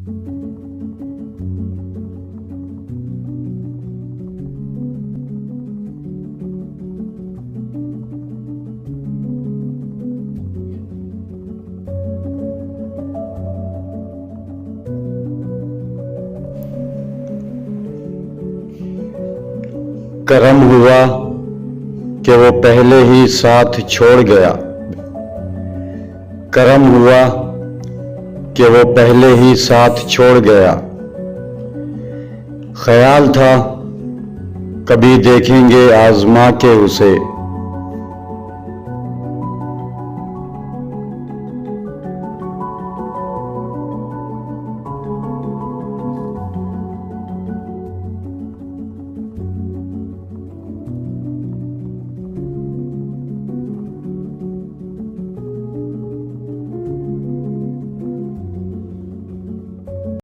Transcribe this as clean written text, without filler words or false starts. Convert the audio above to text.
करम हुआ कि वो पहले ही साथ छोड़ गया। करम हुआ कि वो पहले ही साथ छोड़ गया। ख्याल था कभी देखेंगे आजमा के उसे।